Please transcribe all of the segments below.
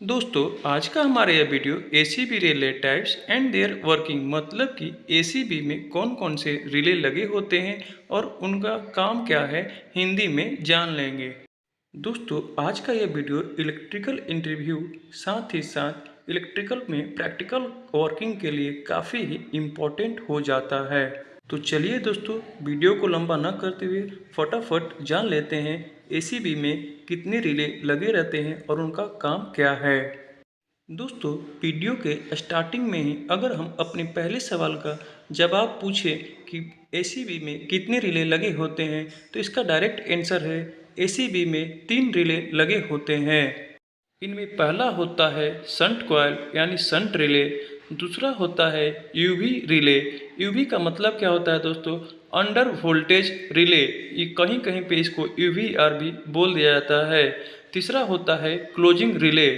दोस्तों आज का हमारा यह video ACB relay types and their working मतलब कि एसीबी में कौन कौन से रिले लगे होते हैं और उनका काम क्या है हिंदी में जान लेंगे। दोस्तों आज का यह वीडियो इलेक्ट्रिकल इंटरव्यू साथ ही साथ इलेक्ट्रिकल में प्रैक्टिकल वर्किंग के लिए काफ़ी ही इम्पोर्टेंट हो जाता है। तो चलिए दोस्तों वीडियो को लंबा न करते हुए फटाफट जान लेते हैं एसीबी में कितने रिले लगे रहते हैं और उनका काम क्या है। दोस्तों वीडियो के स्टार्टिंग में ही अगर हम अपने पहले सवाल का जवाब पूछें कि एसीबी में कितने रिले लगे होते हैं तो इसका डायरेक्ट आंसर है एसीबी में 3 रिले लगे होते हैं। इनमें पहला होता है शंट कॉइल यानी शंट रिले, दूसरा होता है यूवी रिले। यूवी का मतलब क्या होता है दोस्तों? अंडर वोल्टेज रिले, ये कहीं कहीं पे इसको यूवीआर भी बोल दिया जाता है। तीसरा होता है क्लोजिंग रिले।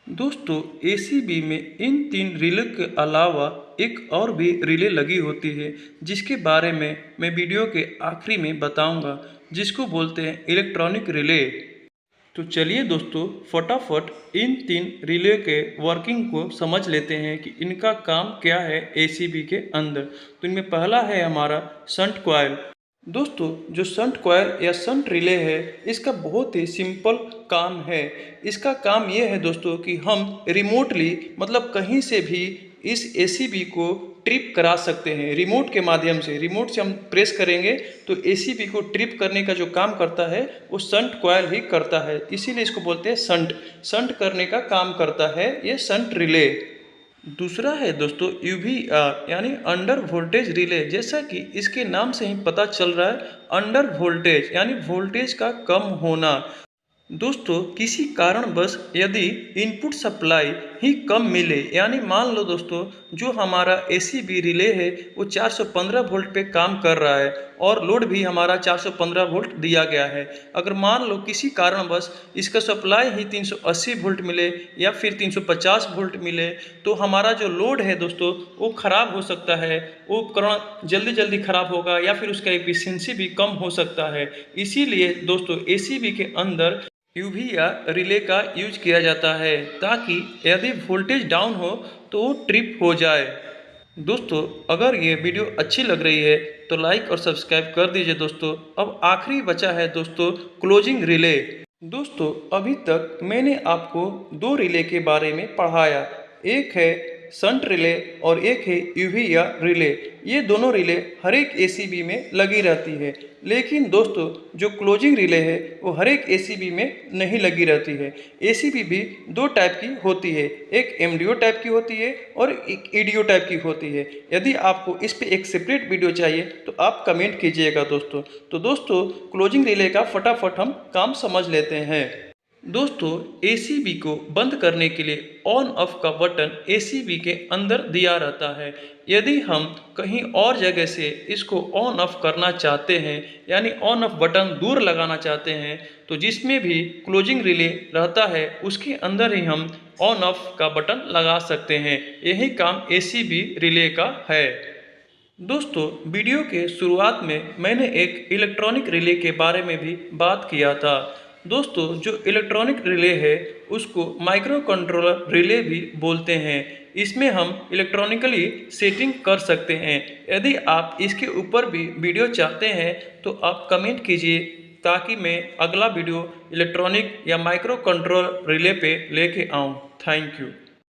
दोस्तों एसीबी में इन 3 रिले के अलावा एक और भी रिले लगी होती है जिसके बारे में मैं वीडियो के आखिरी में बताऊंगा, जिसको बोलते हैं इलेक्ट्रॉनिक रिले। तो चलिए दोस्तों फटाफट इन 3 रिले के वर्किंग को समझ लेते हैं कि इनका काम क्या है एसीबी के अंदर। तो इनमें पहला है हमारा शंट कॉइल। दोस्तों जो शंट कॉइल या शंट रिले है इसका बहुत ही सिंपल काम है। इसका काम ये है दोस्तों कि हम रिमोटली मतलब कहीं से भी इस एसीबी को ट्रिप करा सकते हैं। रिमोट के माध्यम से, रिमोट से हम प्रेस करेंगे तो एसीबी को ट्रिप करने का जो काम करता है वो शंट कॉइल ही करता है, इसीलिए इसको बोलते हैं शंट। शंट करने का काम करता है ये शंट रिले। दूसरा है दोस्तों यूवीआर यानी अंडर वोल्टेज रिले। जैसा कि इसके नाम से ही पता चल रहा है, अंडर वोल्टेज यानी वोल्टेज का कम होना। दोस्तों किसी कारणवश यदि इनपुट सप्लाई ही कम मिले, यानी मान लो दोस्तों जो हमारा एसीबी रिले है वो 415 वोल्ट पे काम कर रहा है और लोड भी हमारा 415 वोल्ट दिया गया है। अगर मान लो किसी कारणवश इसका सप्लाई ही 380 वोल्ट मिले या फिर 350 वोल्ट मिले तो हमारा जो लोड है दोस्तों वो ख़राब हो सकता है। वो उपकरण जल्दी जल्दी ख़राब होगा या फिर उसका एफिशिएंसी भी कम हो सकता है। इसीलिए दोस्तों एसीबी के अंदर यूवी या रिले का यूज किया जाता है ताकि यदि वोल्टेज डाउन हो तो वो ट्रिप हो जाए। दोस्तों अगर ये वीडियो अच्छी लग रही है तो लाइक और सब्सक्राइब कर दीजिए दोस्तों। अब आखिरी बचा है दोस्तों क्लोजिंग रिले। दोस्तों अभी तक मैंने आपको 2 रिले के बारे में पढ़ाया, एक है शंट रिले और एक है यूवी या रिले। ये दोनों रिले हर एक एसीबी में लगी रहती है, लेकिन दोस्तों जो क्लोजिंग रिले है वो हर एक एसीबी में नहीं लगी रहती है। एसीबी भी 2 टाइप की होती है, एक एमडीओ टाइप की होती है और एक ईडीओ टाइप की होती है। यदि आपको इस पे एक सेपरेट वीडियो चाहिए तो आप कमेंट कीजिएगा दोस्तों। तो दोस्तों क्लोजिंग रिले का फटाफट हम काम समझ लेते हैं। दोस्तों एसीबी को बंद करने के लिए ऑन ऑफ का बटन एसीबी के अंदर दिया रहता है। यदि हम कहीं और जगह से इसको ऑन ऑफ करना चाहते हैं यानी ऑन ऑफ बटन दूर लगाना चाहते हैं तो जिसमें भी क्लोजिंग रिले रहता है उसके अंदर ही हम ऑन ऑफ का बटन लगा सकते हैं। यही काम एसीबी रिले का है। दोस्तों वीडियो के शुरुआत में मैंने एक इलेक्ट्रॉनिक रिले के बारे में भी बात किया था। दोस्तों जो इलेक्ट्रॉनिक रिले है उसको माइक्रो कंट्रोलर रिले भी बोलते हैं। इसमें हम इलेक्ट्रॉनिकली सेटिंग कर सकते हैं। यदि आप इसके ऊपर भी वीडियो चाहते हैं तो आप कमेंट कीजिए ताकि मैं अगला वीडियो इलेक्ट्रॉनिक या माइक्रो कंट्रोलर रिले पे लेके आऊँ। Thank you.